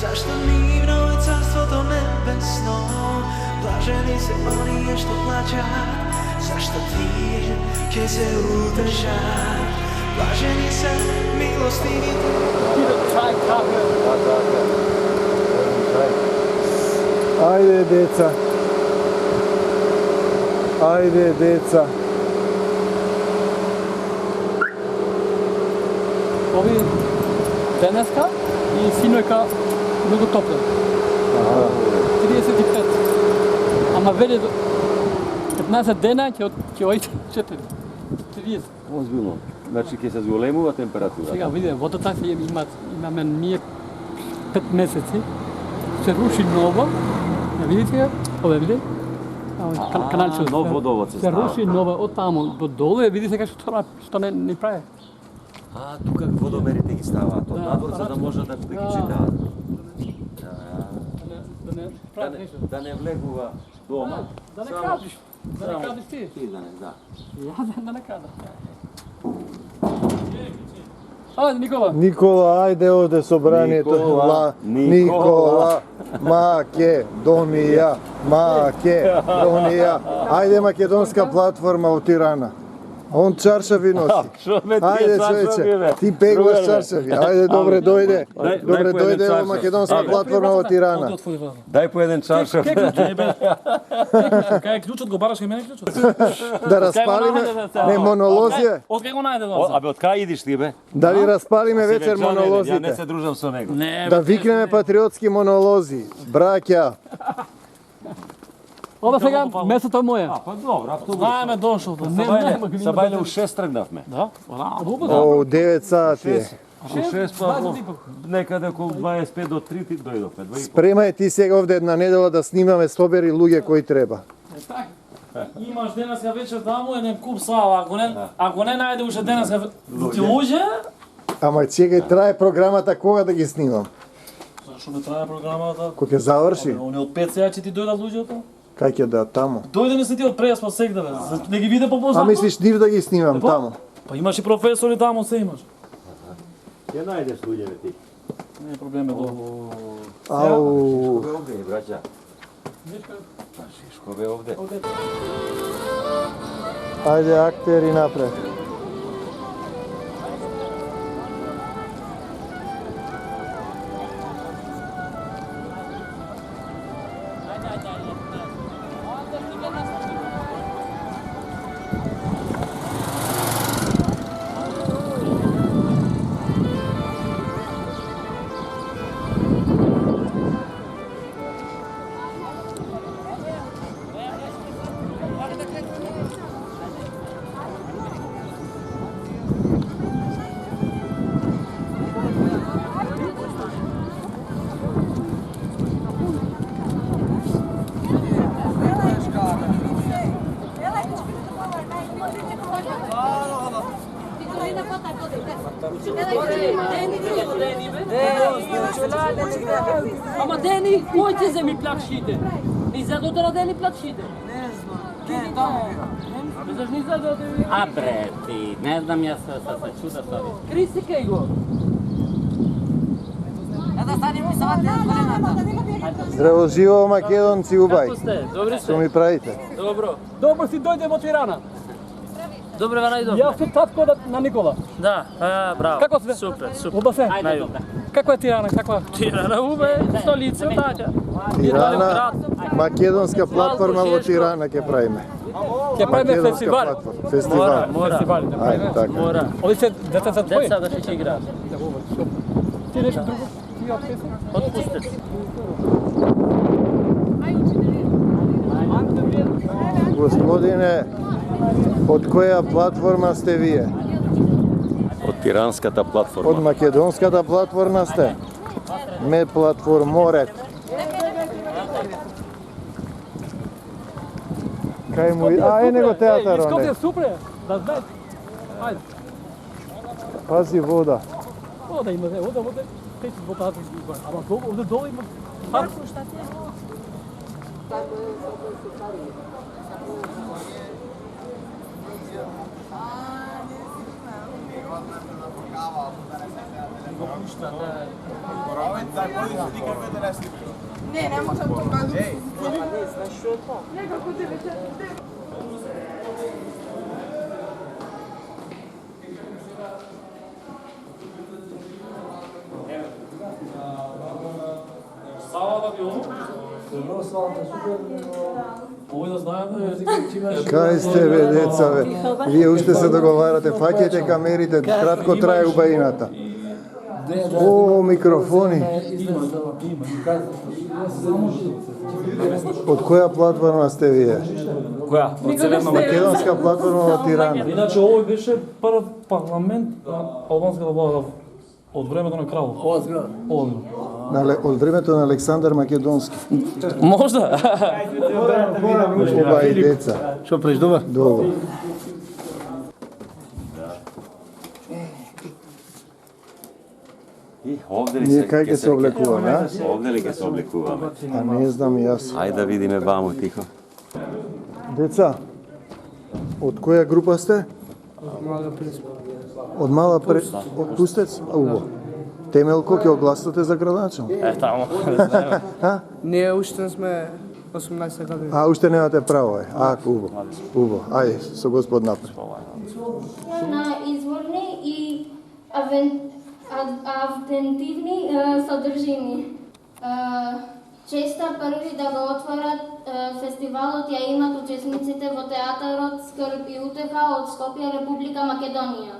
Zašto mirno je carstvo nebesno, blaženi se oni što plaća. Zašto ti će se udržat, blaženi se milostivi. Ajde, deca. Ajde, deca. Ovi deneska i sinoјка mnogo tople. 35. Ама веле 15 дена ќе ојде 4. 30. Озбилно. Значи ќе се зголемува температурата. Сега видите, водата имаме ние 5 месеци. Се руши ново. Ја видите? Овде видите? Каналчето. Нов водовод се става. Се руши ново од таму до долу, видите како што не прави. Тука водомерите ги ставаат од надвор за да можат да ги читаат. Да не влегува дома. Да не крадиш. Да не крадиш ти. Ти да не, да. Ја да не крадам. Ајде, Никола. Никола, ајде овде собранието. Никола. Македонија. Македонија. Ајде македонска платформа од Тирана. Он чаршави носи. Ајде, човече, ти пеглаш чаршави. Ајде, добре дојде. Добре дојде во македонска платформа во Тирана. Дај по еден чаршаф. Кај е клучот, го бараш кај мене клучот? Да распалиме, не монолозија. Од кај го најде долаза? Абе, од кај идиш ти, бе? Дали распалиме вечер Ја не монолозите? се дружам со него. Не, Да викнеме патриотски монолози. Браќа. Ова сега месото е моје. Па добро, автобус. знаеме дошол. Са бајле у 6 тргнавме. Да? О, 9 сати е. У 6 па некаде околу 25 до 3 ти дојдовме. 2,5. Спремај ти сега овде една недела да снимаме, собери луѓе кои треба. Имаш денеска вечер таму еден куп сала, ако не најде уште денеска луѓе, Ама чекај, трае програмата кога да ги снимам? зашто ме трае програмата? Кога ќе заврши? Они од 5 сега ќе ти дојдат луѓето? Кај ќе да таму? Дојде не се ти од преспа сегде бе, за да ги виде попозна. А мислиш нив да ги снимам таму? Па имаш и професори таму, се имаш. Ќе најдеш луѓе ти. Не е проблем е тоа. Ау. Шишко бе овде, браќа. Шишко бе овде. Ајде актери напред. Ама Дени, кој ќе земи плакшите? И за дотера Дени плакшите? Не знам. Знаеш ни за дотера? А бре, ти, не знам јас се чуда со ви. Криси кај го. Да станем ми сава ден колената. Здраво живо македонци убај. Како сте? Добри Што сте? ми правите? Добро. Добро си дојде во Тирана. Добре, најдов. Јас сум татко на Никола. Да, браво. Како сте? Супер, супер. Оба се? Најдов. Како е Тирана? Како е? Тирана, убе, столица, така. Тирана, македонска платформа во Тирана ќе правиме. Ќе правиме Македонска фестивал. платформа. Фестивал. Мора. Фестивали да правиме. Ајде, така. Мора. Ови се деца за твои? Деца да ќе играат. Ти нешто друго? Ти отписи? Отпустете. Господине, од која платформа сте вие? Од тиранската Од платформа. македонската платформа сте? Ме платформорет. Кај му... А, него театар, Скопје оне. супре, да знаеш. Ајде. Пази вода. Вода има, вода, тече во тази изба. Ама овде долу има. Ne, ne možem to gledati. Nekako Сала да би оно? Овој да знае да Kaj ste ve, deca, ve? Вие уште се договарате, фаќате камерите, кратко трае убаината. О, микрофони. Од која платформа сте вие? Која? Од Северна Македонска платформа во Тирана. Иначе овој беше прв парламент на албанската влада од времето на кралот. Од времето на Александар Македонски. Можда. Оба и деца. Што преш, добар? Добро. И овде ли Ние кај ќе се облекуваме, а? Овде ли ќе се облекуваме? А не знам и јас. Ајде да видиме ваму тихо. Деца, од која група сте? Од Мала од Пустец? Убо. Темелко ќе огласате за градачел? Тамо. Ние уште сме 18 години. А, уште немате право, е. А, убо. Убо. Ајде, со Господ напред. На изворни и автентивни содржини. Честа први да го отворат фестивалот ја имат учесниците во театарот Скрб и утеха од Скопје, Република Македонија.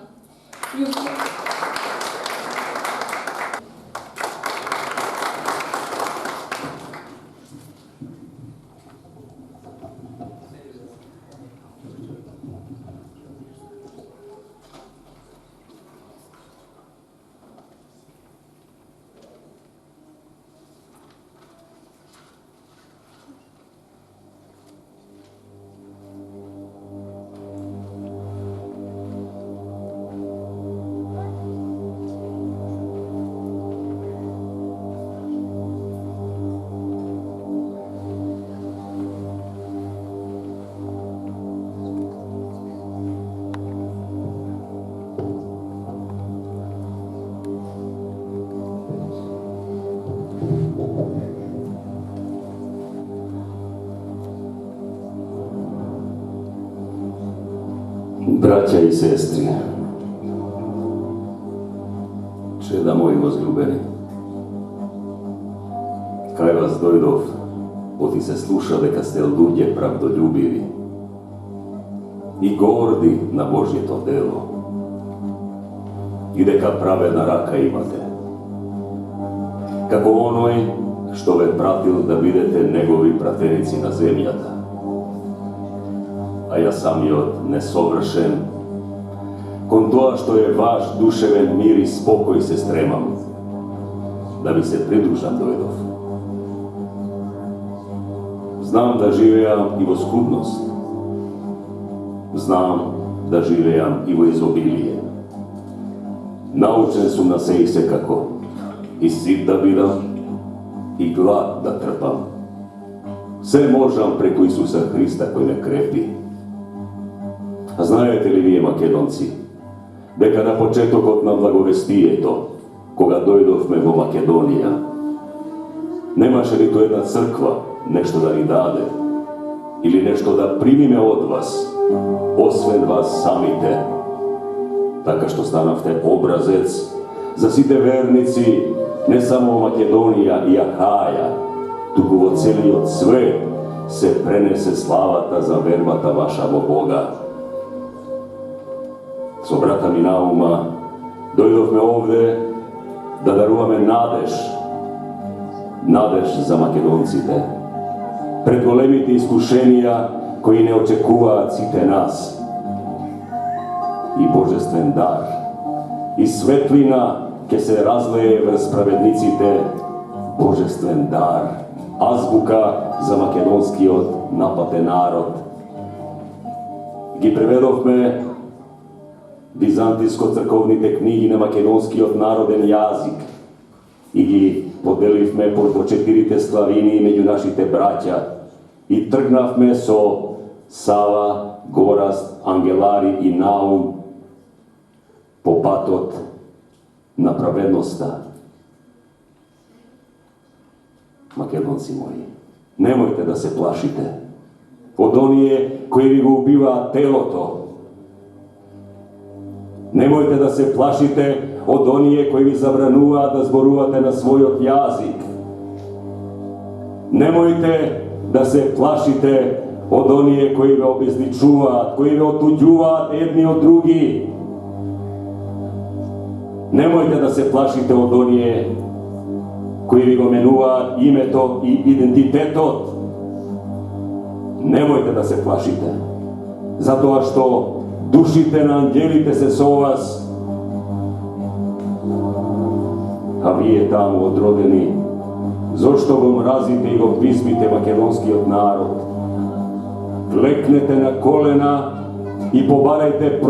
Braća i sestri, čeda moji возлюбени, кај вас дојдов, оти се слуша дека сте луѓе правдолюбиви и горди на Божјето дело и дека праведна рака имате, како оној што ве пратил да бидете негови пратеници на земјата. А јас самиот несовршен, кон тоа што е ваш душевен мир и спокој се стремам, да ви се придружам дојдов. Знам да живеам и во скудност, знам да живеам и во изобилие. Научен сум на се и секако, и сит да бидам, и глад да трпам. Се можам преку Исуса Христа кој ме крепи. А знаете ли вие, македонци, дека на почетокот на благовестието, кога дојдовме во Македонија, немаше ниту една црква нешто да ни даде или нешто да примиме од вас, освен вас самите, така што станавте образец за сите верници, не само во Македонија и Ахаја, туку во целиот свет се пренесе славата за вербата ваша во Бога. Со брата ми Наума дојдовме овде да даруваме надеж за македонците, пред големите искушенија кои не очекуваат сите нас. И божествен дар, и светлина ќе се разлее врз праведниците, божествен дар, азбука за македонскиот напатен народ. Ги преведовме византиско-црковните книги на македонскиот народен јазик и ги поделивме по 4 славини меѓу нашите браќа и тргнавме со Сава, Гораст, Ангелари и Наум по патот на праведноста. Makedonci moji, nemojte da se plašite od onije koji vi go ubiva telo to. Nemojte da se plašite od onije koji vi zabranuva da zboruvate na svojot jazik. Nemojte da se plašite od onije koji ve obezličuvat, koji ve otuđuvat jedni od drugi. Nemojte da se plašite od onije koji vi go menuvat imeto i identitetot. Nemojte da se plašite, zato što dušite nam, djelite se so vas, a vi je tamo odrodeni, zašto go mrazite i go pismite makedonski od narod. Kleknete na kolena i pobarajte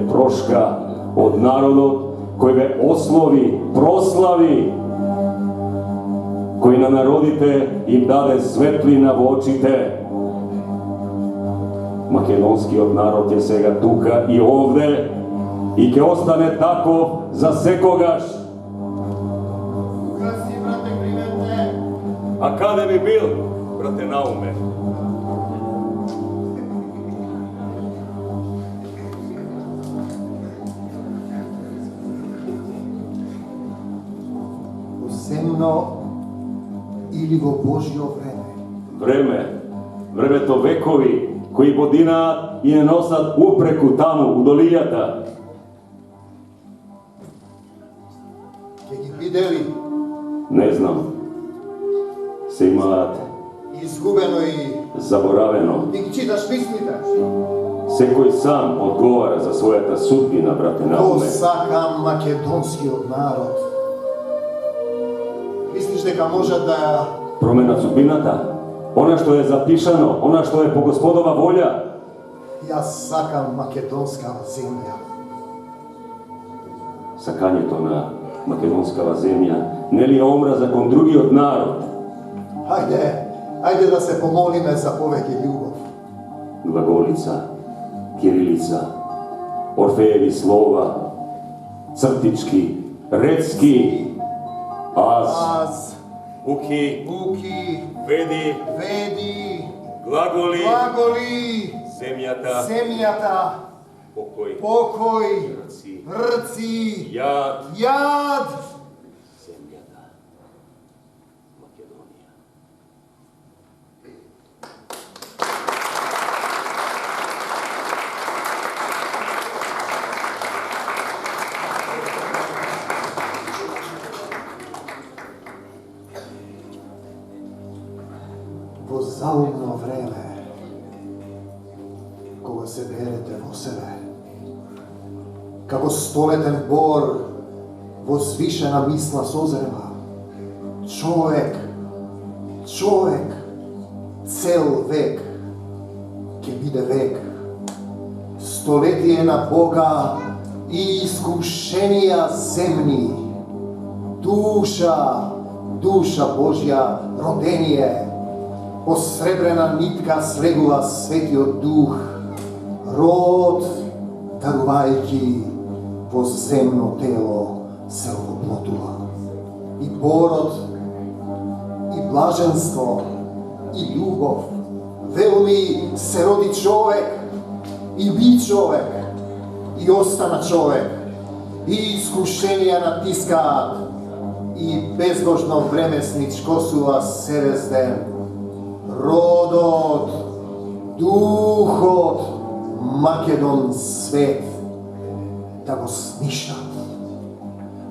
proška od naroda koji ve oslovi, proslavi, koji na narodite im dade svetlina v očite. Makedonski od narod je sega tuka i ovde i ke ostane tako za sekogaš. A kada bi bil, brate Naume? Zemno ili go Božjo vreme? Vreme to vekovi koji bodina i ne nosat upreku tamo u dolijata. Ke gi videli? Ne znam. Se imate. Izgubeno i zaboraveno. Ti gi čitaš mislite? Se koji sam odgovara za svojata sudbina, brate Naume. To sakam makedonski od narod. Misliš deka može da... Promena sudbinata? Ona što je zapišano, ona što je po gospodova volja. Ja sakam makedonska zemlja. Sakanje to na makedonska zemlja, ne li je omraza kon drugi od narod? Ajde da se pomolime za poveke ljubov. Glagolica, kirilica, Orfejevi slova, crtički, recki, az, uki, vedi, glagoli, zemljata, pokoj, rci, jad, zemljata, Makedonija. Vo zaumno vreme, koga se berete vo sebe, kako stoleten bor vozvišena misla sozrema, čovek, cel vek, ke bide vek, stoletije na Boga i iskušenija zemlji, duša Božja rodenije, posrebrena nitka slegula svetio duh, rod daruvajki pozemno telo se oplotula. I porod, i blaženstvo, i ljubov, velmi se rodi čovek, i bi čovek, i ostana čovek, i iskušenja natiskat, i bezbožno vremesničko su vas sevezden, rodot, duhot, Makedon svet, da go sništa.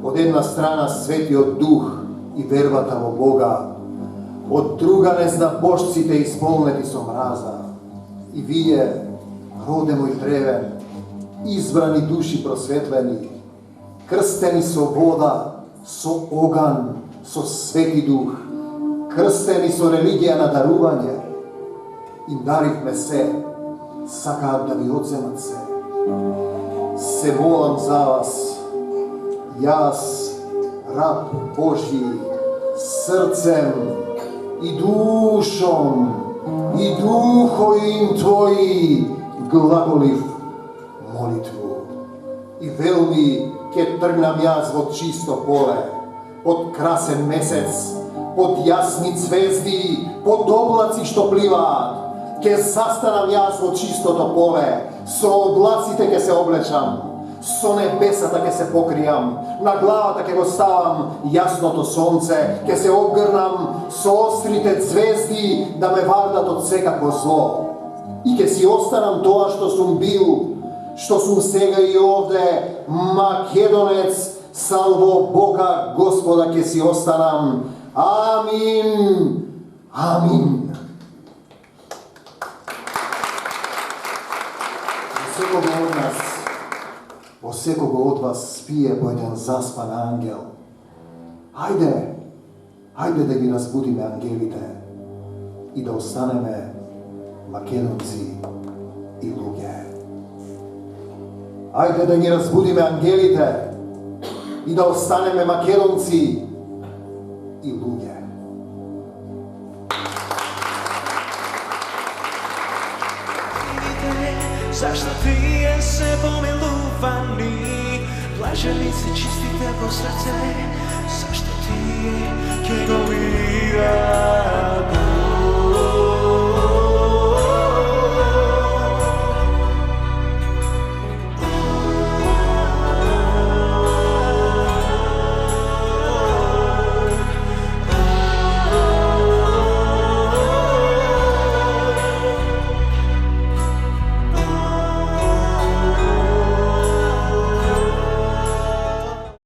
Od jedna strana svetio duh i vervata vo Boga, od druga ne zna božcite ispolneti so mraza. I vije, rode moj dreven, izbrani duši prosvetleni, krsteni so voda, so ogan, so sveti duh, krsteni so religija na daruvanje, im darih me se, sakam da vi odzemat se. Se molam za vas, jas, rab Božji, srcem i dušom i duhovim tvoji glagoliv molitvu. I velmi ke trgnam jaz vo čisto pole, pod krasen mesec, pod jasni cvezdi, pod oblaci što plivat, ke zastanam jaz vo čistото поле, со облаците ке се облечам, со небесата ке се покријам, на главата ке го ставам јасното сонце, ке се обгрнам со острите звезди да ме вардат од секако зло. И ке си останам тоа што сум бил, што сум сега и овде, македонец, сам во Бога Господа ке си останам. Амин. Амин. Секого од нас, во секого од вас спие по еден заспан ангел. Хајде да ги разбудиме ангелите и да останеме македонци и луѓе. Хајде да ги разбудиме ангелите и да останеме македонци и луѓе. Зашто тие се помилувани, блажени се чистите по срце, зашто тие ќе го видат.